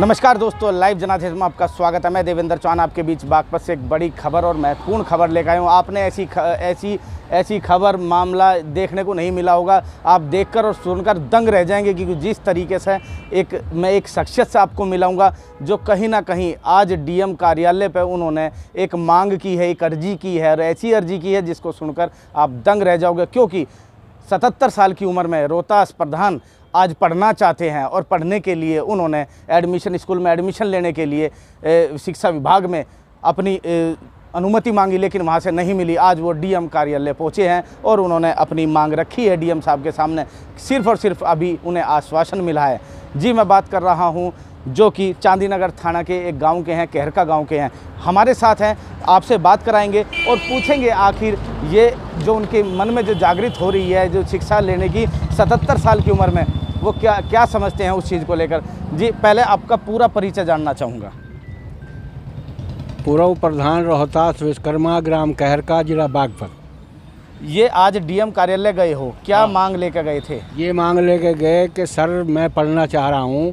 नमस्कार दोस्तों, लाइव जनादेश में आपका स्वागत है। मैं देवेंद्र चौहान आपके बीच बागपत से एक बड़ी खबर और महत्वपूर्ण खबर लेकर आया हूँ। आपने ऐसी खबर मामला देखने को नहीं मिला होगा। आप देखकर और सुनकर दंग रह जाएंगे कि जिस तरीके से मैं एक शख्सियत से आपको मिलाऊंगा जो कहीं ना कहीं आज डीएम कार्यालय पर उन्होंने एक मांग की है, एक अर्जी की है और ऐसी अर्जी की है जिसको सुनकर आप दंग रह जाओगे। क्योंकि 77 साल की उम्र में रोहतास प्रधान आज पढ़ना चाहते हैं और पढ़ने के लिए उन्होंने स्कूल में एडमिशन लेने के लिए शिक्षा विभाग में अपनी अनुमति मांगी, लेकिन वहाँ से नहीं मिली। आज वो डीएम कार्यालय पहुँचे हैं और उन्होंने अपनी मांग रखी है डीएम साहब के सामने। सिर्फ और सिर्फ अभी उन्हें आश्वासन मिला है। जी, मैं बात कर रहा हूँ जो कि चांदीनगर थाना के एक गांव के हैं, कहरका गांव के हैं। हमारे साथ हैं, आपसे बात कराएंगे और पूछेंगे आखिर ये जो उनके मन में जो जागृत हो रही है, जो शिक्षा लेने की 77 साल की उम्र में, वो क्या समझते हैं उस चीज़ को लेकर। जी, पहले आपका पूरा परिचय जानना चाहूँगा। पूर्व प्रधान रोहतास विश्वकर्मा ग्राम कहरका, जिला बागपत। ये आज डीएम कार्यालय गए हो, क्या मांग लेकर गए थे? ये मांग लेके गए कि सर मैं पढ़ना चाह रहा हूँ,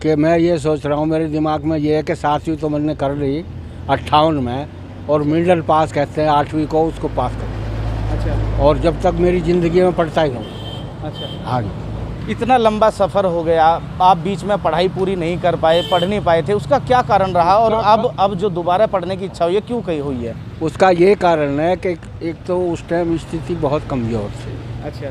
कि मैं ये सोच रहा हूँ, मेरे दिमाग में ये है कि 7वीं तो मैंने कर ली 58 में, और मिडिल पास कहते हैं 8वीं को, उसको पास कर। अच्छा। और जब तक मेरी ज़िंदगी में पढ़ता ही रहूँ। अच्छा। हाँ जी। इतना लंबा सफ़र हो गया, आप बीच में पढ़ाई पूरी नहीं कर पाए, पढ़ नहीं पाए थे, उसका क्या कारण रहा? और अब जो दोबारा पढ़ने की इच्छा हुई है, क्यों कही हुई है? उसका ये कारण है कि एक तो उस टाइम स्थिति बहुत कमज़ोर थी। अच्छा,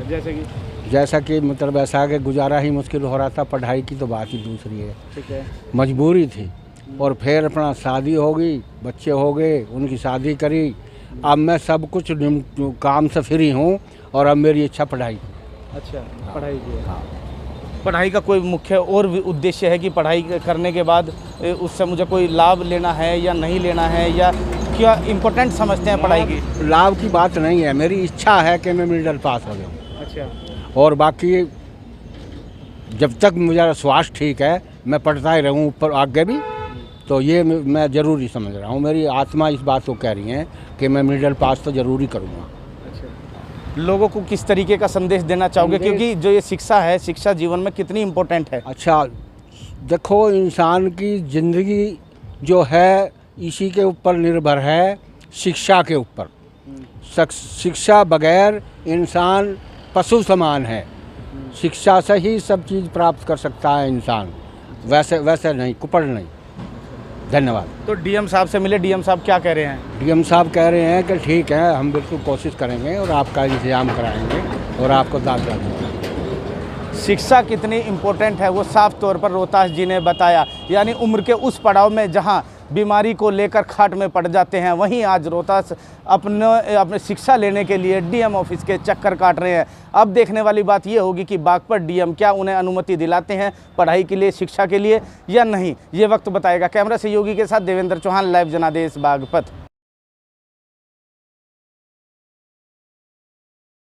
जैसा कि मतलब ऐसा कि गुजारा ही मुश्किल हो रहा था, पढ़ाई की तो बात ही दूसरी है। ठीक है। मजबूरी थी। और फिर अपना शादी हो गई, बच्चे हो गए, उनकी शादी करी। अब मैं सब कुछ काम से फ्री हूँ और अब मेरी इच्छा पढ़ाई। अच्छा, पढ़ाई की है। हाँ। पढ़ाई का कोई मुख्य और भी उद्देश्य है कि पढ़ाई करने के बाद उससे मुझे कोई लाभ लेना है या नहीं लेना है, या क्या इम्पोर्टेंट समझते हैं पढ़ाई की? लाभ की बात नहीं है, मेरी इच्छा है कि मैं मिडिल पास हो जाऊँ। अच्छा। और बाकी जब तक मेरा स्वास्थ्य ठीक है मैं पढ़ता ही रहूँ ऊपर आगे भी, तो ये मैं ज़रूरी समझ रहा हूँ। मेरी आत्मा इस बात को कह रही है कि मैं मिडिल पास तो ज़रूरी करूँगा। लोगों को किस तरीके का संदेश देना चाहोगे, क्योंकि जो ये शिक्षा है, शिक्षा जीवन में कितनी इम्पोर्टेंट है? अच्छा, देखो, इंसान की ज़िंदगी जो है इसी के ऊपर निर्भर है, शिक्षा के ऊपर। शिक्षा बगैर इंसान पशु समान है। शिक्षा से ही सब चीज़ प्राप्त कर सकता है इंसान, वैसे नहीं, कुपड़ नहीं। धन्यवाद। तो डीएम साहब से मिले, डीएम साहब क्या कह रहे हैं? डीएम साहब कह रहे हैं कि ठीक है, हम बिल्कुल कोशिश करेंगे और आपका इंतजाम कराएंगे और आपको दाखिला देंगे। शिक्षा कितनी इम्पोर्टेंट है वो साफ तौर पर रोहतास जी ने बताया। यानी उम्र के उस पड़ाव में जहां बीमारी को लेकर खाट में पड़ जाते हैं, वहीं आज रोहतास अपने शिक्षा लेने के लिए डीएम ऑफिस के चक्कर काट रहे हैं। अब देखने वाली बात ये होगी कि बागपत डीएम क्या उन्हें अनुमति दिलाते हैं पढ़ाई के लिए, शिक्षा के लिए, या नहीं, ये वक्त बताएगा। कैमरा सहयोगी के साथ देवेंद्र चौहान, लाइव जनादेश बागपत।